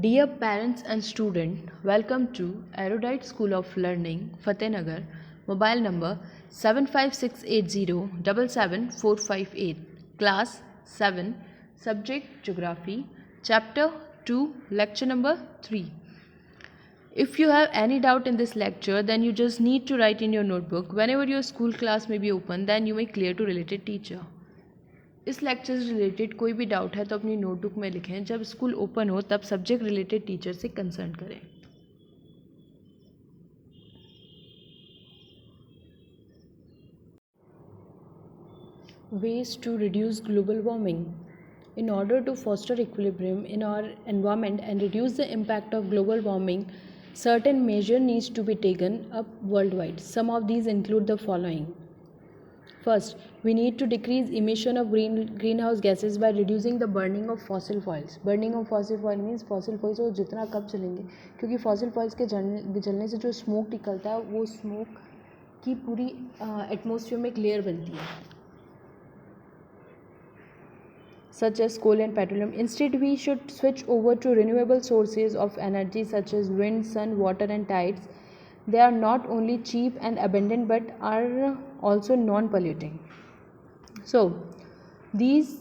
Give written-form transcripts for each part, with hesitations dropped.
Dear parents and students, welcome to Erudite School of Learning, Fatehnagar, mobile number 75680 class 7, subject Geography, chapter 2, lecture number 3. If you have any doubt in this lecture, then you just need to write in your notebook. Whenever your school class may be open, then you may clear to related teacher. इस lecture से related कोई भी doubt है तो अपनी notebook में लिखें. जब स्कूल ओपन हो तब सब्जेक्ट रिलेटेड टीचर से कंसल्ट करें. Ways to reduce global warming. In order to foster equilibrium in our environment and reduce the impact of global warming, certain measures needs to be taken up worldwide. Some of these include the following. First, we need to decrease emission of greenhouse gases by reducing the burning of fossil fuels. Burning of fossil fuel means fossil fuels वो जितना कब चलेंगे, क्योंकि fossil fuels के जलने से जो smoke निकलता है वो स्मोक की पूरी एटमॉस्फेयर में एक लेयर बनती है, such as coal and petroleum. Instead, we should switch over to renewable sources of energy such as wind, sun, water and tides. They are not only cheap and abundant but are also non-polluting. So, these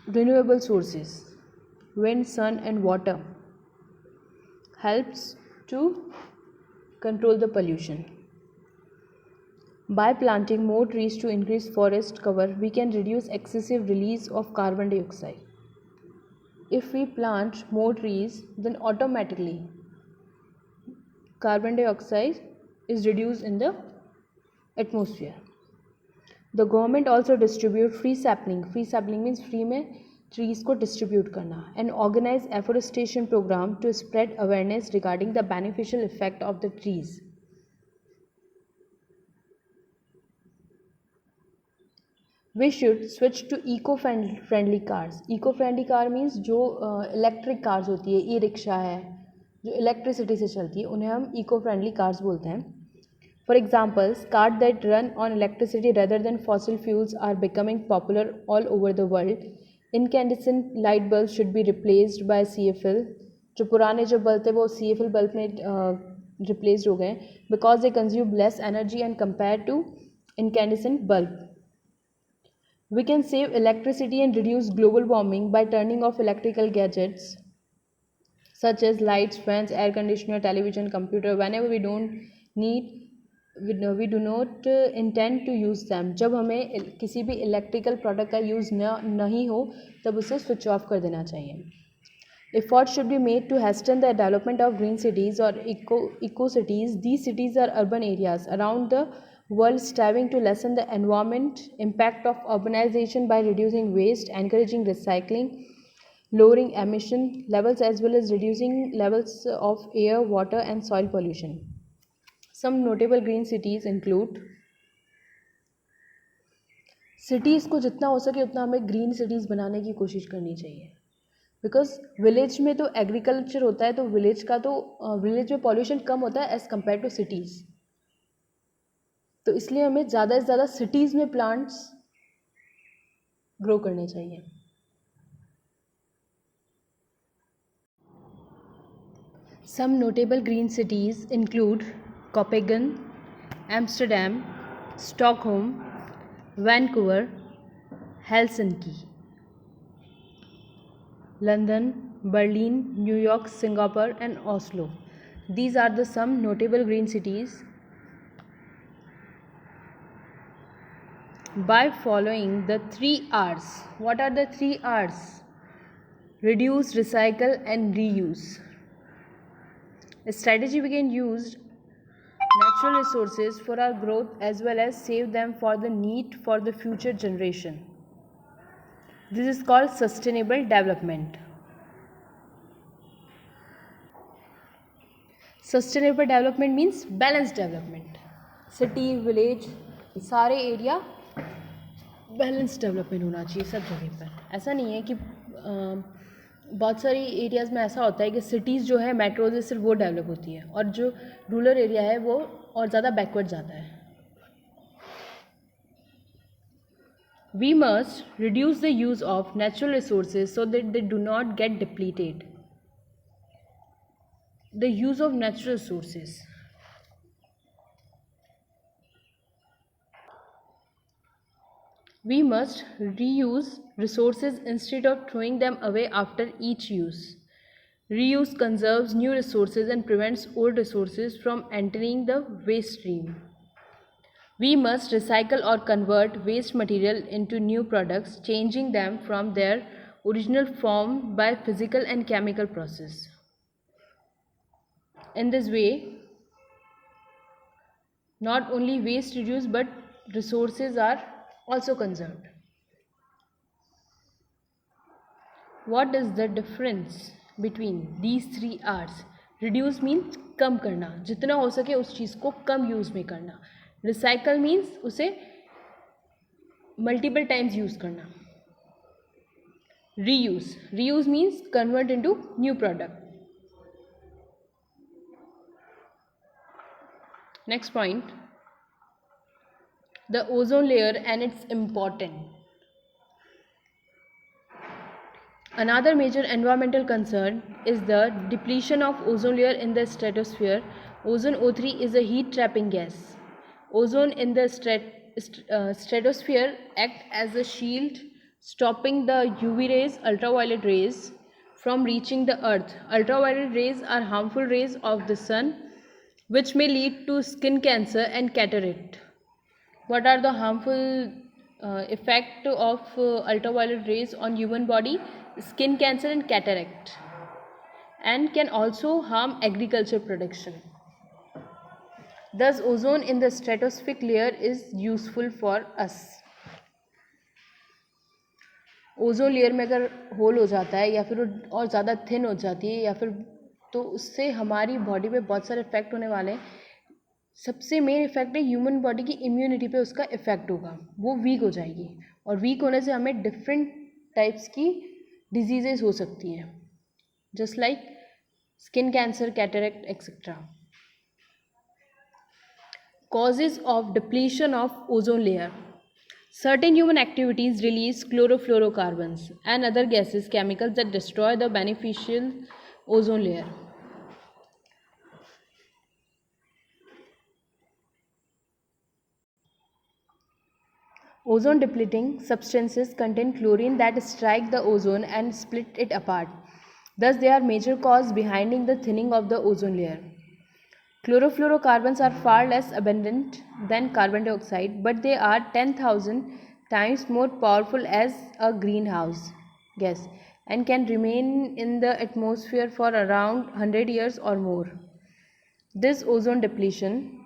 renewable sources, wind, sun and water, helps to control the pollution. By planting more trees to increase forest cover, we can reduce excessive release of carbon dioxide. If we plant more trees, then automatically carbon dioxide is reduced in the atmosphere. The government also distribute free sapling. Free sapling means free में trees को distribute करना, and organize afforestation program to spread awareness regarding the beneficial effect of the trees. We should switch to eco-friendly cars. Eco-friendly car means जो electric cars होती है, e rickshaw है, जो electricity से चलती है, उन्हें हम eco-friendly cars बोलते हैं. For example, cars that run on electricity rather than fossil fuels are becoming popular all over the world. Incandescent light bulbs should be replaced by CFL. जो पुराने जो बल्ब थे वो CFL बल्ब में replaced हो गए because they consume less energy and compared to incandescent bulb. We can save electricity and reduce global warming by turning off electrical gadgets such as lights, fans, air conditioner, television, computer whenever we don't need, we do not intend to use them. जब हमें किसी भी electrical product का use नहीं हो तब उसे switch off कर देना चाहिए. Efforts should be made to hasten the development of green cities or eco cities. These cities are urban areas around the world striving to lessen the environment impact of urbanization by reducing waste, encouraging recycling, lowering emission levels as well as reducing levels of air, water and soil pollution. Some notable green cities include cities को जितना हो सके उतना हमें green cities बनाने की कोशिश करनी चाहिए, बिकॉज विलेज में तो एग्रीकल्चर होता है, तो विलेज में पॉल्यूशन कम होता है एज़ कम्पेयर टू सिटीज़. तो इसलिए हमें ज़्यादा से ज़्यादा सिटीज़ में प्लांट्स ग्रो करने चाहिए. Some notable green cities include Copenhagen, Amsterdam, Stockholm, Vancouver, Helsinki, London, Berlin, New York, Singapore and Oslo. These are the some notable green cities. By following the 3 R's. What are the 3 R's? Reduce, recycle and reuse. A strategy we can use natural resources for our growth as well as save them for the need for the future generation. This is called sustainable development. Sustainable development means balanced development. City, village, सारे area balance development होना चाहिए सब जगह पर. ऐसा नहीं है कि बहुत सारी एरियाज़ में ऐसा होता है कि सिटीज़ जो है मेट्रो से सिर्फ वो डेवलप होती है और जो रूरल एरिया है वो और ज़्यादा बैकवर्ड जाता है. We must reduce the use of natural resources so that they do not get depleted. The use of natural resources. We must reuse resources instead of throwing them away after each use. Reuse conserves new resources and prevents old resources from entering the waste stream. We must recycle or convert waste material into new products, changing them from their original form by physical and chemical process. In this way, not only waste reduced but resources are also conserved. What is the difference between these three R's? Reduce means कम करना, जितना हो सके उस चीज़ को कम use में करना. Recycle means उसे multiple times use करना. Reuse means convert into new product. Next point, the ozone layer and its importance. Another major environmental concern is the depletion of ozone layer in the stratosphere. Ozone O3 is a heat trapping gas. Ozone in the stratosphere act as a shield, stopping the UV rays, ultraviolet rays, from reaching the earth. Ultraviolet rays are harmful rays of the sun which may lead to skin cancer and cataract. What are the harmful effect of ultraviolet rays on human body? Skin cancer and cataract, and can also harm agriculture production. Thus, ozone in the stratospheric layer is useful for us. Ozone layer में अगर whole हो जाता है या फिर और ज़्यादा thin हो जाती है या फिर तो उससे हमारी बॉडी पे बहुत सारे इफ़ेक्ट होने वाले हैं. सबसे मेन इफ़ेक्ट है ह्यूमन बॉडी की इम्यूनिटी पे उसका इफ़ेक्ट होगा, वो वीक हो जाएगी और वीक होने से हमें डिफरेंट टाइप्स की डिजीजेस हो सकती हैं, just like skin cancer, cataract etcetera. Causes of depletion of ozone layer. Certain human activities release chlorofluorocarbons and other gases, chemicals that destroy the beneficial ozone layer. Ozone depleting substances contain chlorine that strike the ozone and split it apart. Thus, they are major cause behind the thinning of the ozone layer. Chlorofluorocarbons are far less abundant than carbon dioxide, but they are 10,000 times more powerful as a greenhouse gas and can remain in the atmosphere for around 100 years or more. This ozone depletion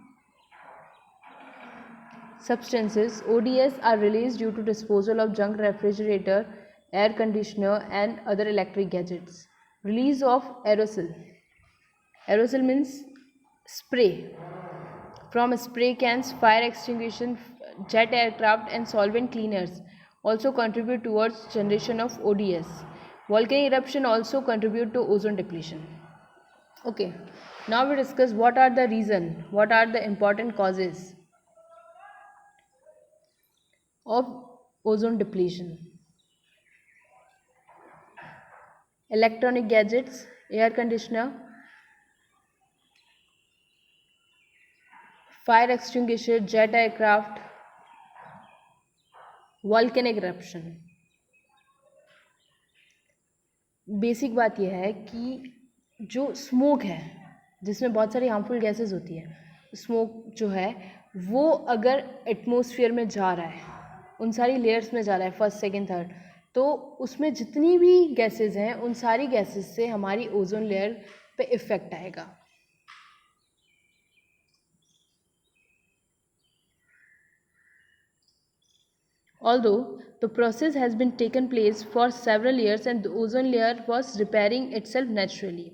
substances, ODS, are released due to disposal of junk refrigerator, air conditioner and other electric gadgets. Release of aerosol. Aerosol means spray from spray cans, fire extinguishers, jet aircraft and solvent cleaners also contribute towards generation of ODS. Volcanic eruption also contribute to ozone depletion. Okay, now we discuss what are the reason, what are the important causes of ozone depletion. Electronic gadgets, air conditioner, fire extinguisher, jet aircraft, volcanic eruption. Basic बात यह है कि जो smoke है जिसमें बहुत सारी harmful gases होती है, स्मोक जो है वो अगर एटमॉस्फेयर में जा रहा है, उन सारी लेयर्स में जा रहा है, फर्स्ट सेकंड थर्ड, तो उसमें जितनी भी गैसेस हैं उन सारी गैसेस से हमारी ओजोन लेयर पे इफ़ेक्ट आएगा. Although the process has been taken place for several years and the ozone layer was repairing itself naturally,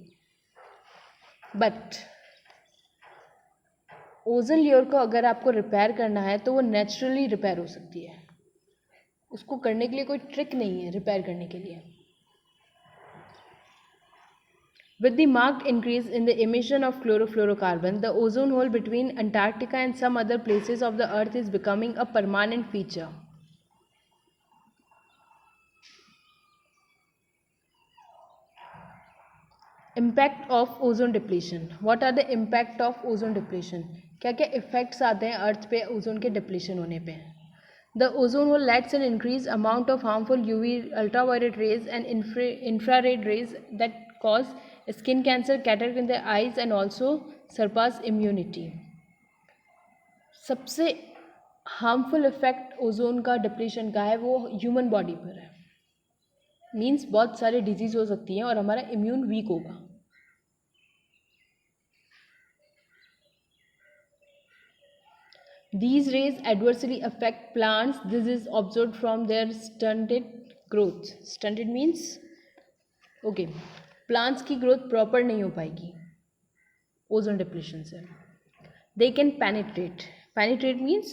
but ozone layer को अगर आपको रिपेयर करना है तो वो नेचुरली रिपेयर हो सकती है. उसको करने के लिए कोई ट्रिक नहीं है रिपेयर करने के लिए. With the marked increase in the emission of chlorofluorocarbon, the ozone hole between Antarctica and some other places of the earth is becoming a permanent feature. Impact of ozone depletion. What are the impact of ozone depletion? क्या क्या effects आते हैं अर्थ पे ozone के depletion होने पे? The ozone hole lets an increase amount of harmful UV ultraviolet rays and infrared rays that cause skin cancer, cataract in the eyes and also surpass immunity. सबसे harmful effect ozone का depletion का है वो human body पर है. Means बहुत सारे disease हो सकती हैं और हमारा इम्यून वीक होगा. These rays adversely affect plants. This is observed from their stunted growth. Stunted means okay, plants की growth proper नहीं हो पाएगी ओजोन डिप्लीशन से. They can penetrate. Penetrate means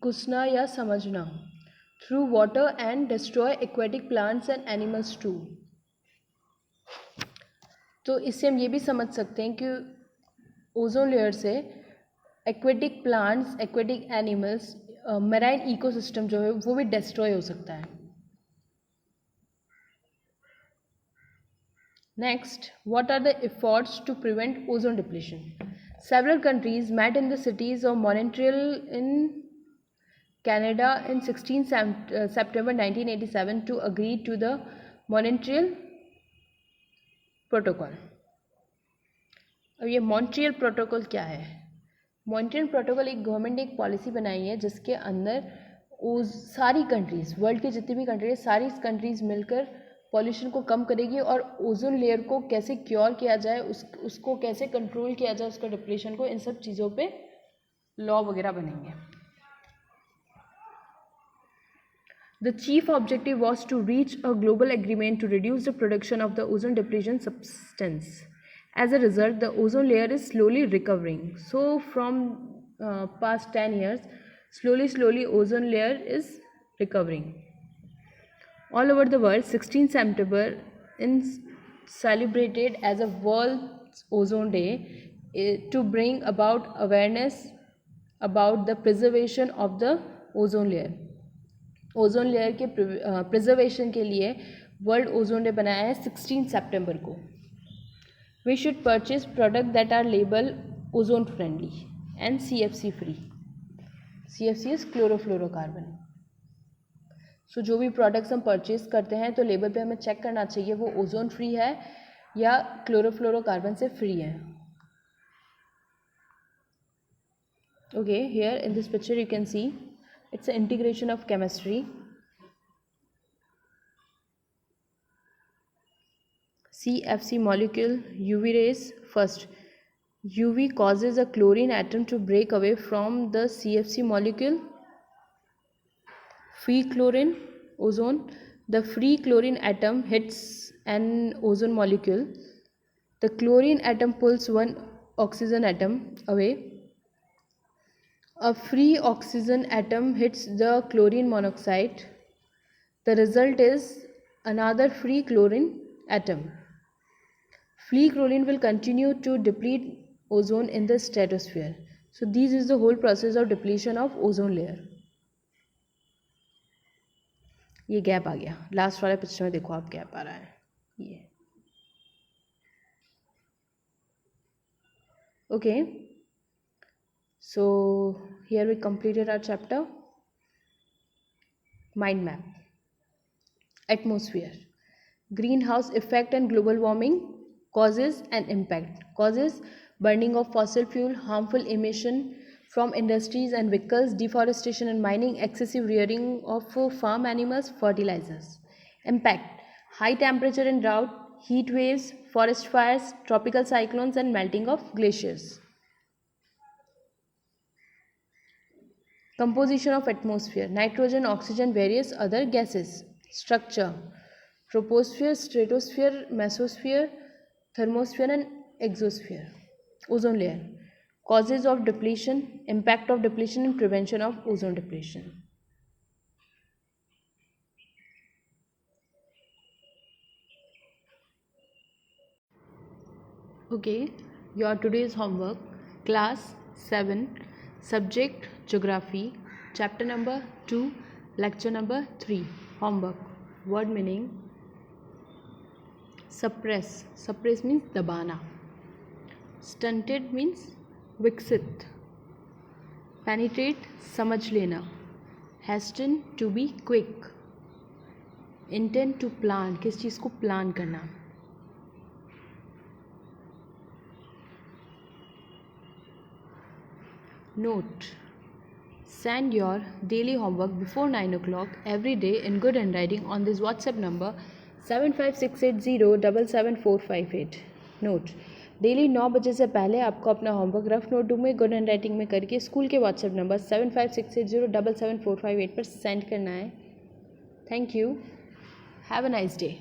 घुसना या समझना. Through water and destroy aquatic plants and animals too. तो इससे हम ये भी समझ सकते हैं कि ओजोन लेयर से aquatic plants, aquatic animals, marine ecosystem जो है वो भी डिस्ट्रॉय हो सकता है. Next, what are the efforts to prevent ozone depletion? Several countries met in the cities of Montreal in Canada in 16 September 1987 to agree to the Montreal Protocol. अब ये Montreal protocol क्या है? मॉन्ट्रियल प्रोटोकॉल एक government ने एक policy बनाई है जिसके अंदर सारी कंट्रीज़, वर्ल्ड की जितनी भी कंट्रीज, सारी कंट्रीज़ मिलकर पॉल्यूशन को कम करेगी और ओजोन लेयर को कैसे क्योर किया जाए, उसको कैसे कंट्रोल किया जाए, उसका डिप्लीशन को, इन सब चीज़ों पे लॉ वगैरह बनेंगे. The chief objective was to reach a global agreement to reduce the production of the ozone depletion substance. As a result, the ozone layer is slowly recovering. So from past 10 years, slowly ozone layer is recovering. All over the world, 16 September is celebrated as a World Ozone Day to bring about awareness about the preservation of the ozone layer. Ozone layer के preservation के लिए world ozone day बनाया है 16 सितंबर को. We should purchase product that are label ozone friendly and CFC free. CFC is chlorofluorocarbon. So जो भी products हम परचेज करते हैं तो लेबल पे हमें चेक करना चाहिए वो ओजोन फ्री है या क्लोरोफ्लोरोकार्बन से फ्री है. Okay, here in this picture you can see it's an integration of chemistry. CFC molecule, UV rays. First, UV causes a chlorine atom to break away from the CFC molecule. Free chlorine, ozone. The free chlorine atom hits an ozone molecule. The chlorine atom pulls one oxygen atom away. A free oxygen atom hits the chlorine monoxide. The result is another free chlorine atom. Free chlorine will continue to deplete ozone in the stratosphere. So this is the whole process of depletion of ozone layer. ये gap आ गया. Last वाले picture में देखो आप gap आ रहा है ये. Okay. So here we completed our chapter. Mind map. Atmosphere. Greenhouse effect and global warming. Causes and impact. Causes: burning of fossil fuel, harmful emission from industries and vehicles, deforestation and mining, excessive rearing of farm animals, fertilizers. Impact: high temperature and drought, heat waves, forest fires, tropical cyclones and melting of glaciers. Composition of atmosphere: nitrogen, oxygen, various other gases. Structure: troposphere, stratosphere, mesosphere, thermosphere and exosphere. Ozone layer. Causes of depletion, impact of depletion and prevention of ozone depletion. Okay, your today's homework, class 7, subject geography, chapter number 2, lecture number 3. Homework: word meaning, suppress means दबाना. Stunted means विकसित. Penetrate समझ लेना. Hasten to be quick. Intent to plan किस चीज़ को plan करना. Note. Send your daily homework before 9 o'clock every day in good handwriting on this WhatsApp number 75680774558. Note. Daily 9 बजे से पहले आपको अपना होमवर्क रफ नोटबुक में गुड हैंड राइटिंग में करके स्कूल के व्हाट्सएप नंबर 75680774558 पर सेंड करना है. Thank you. Have a nice day.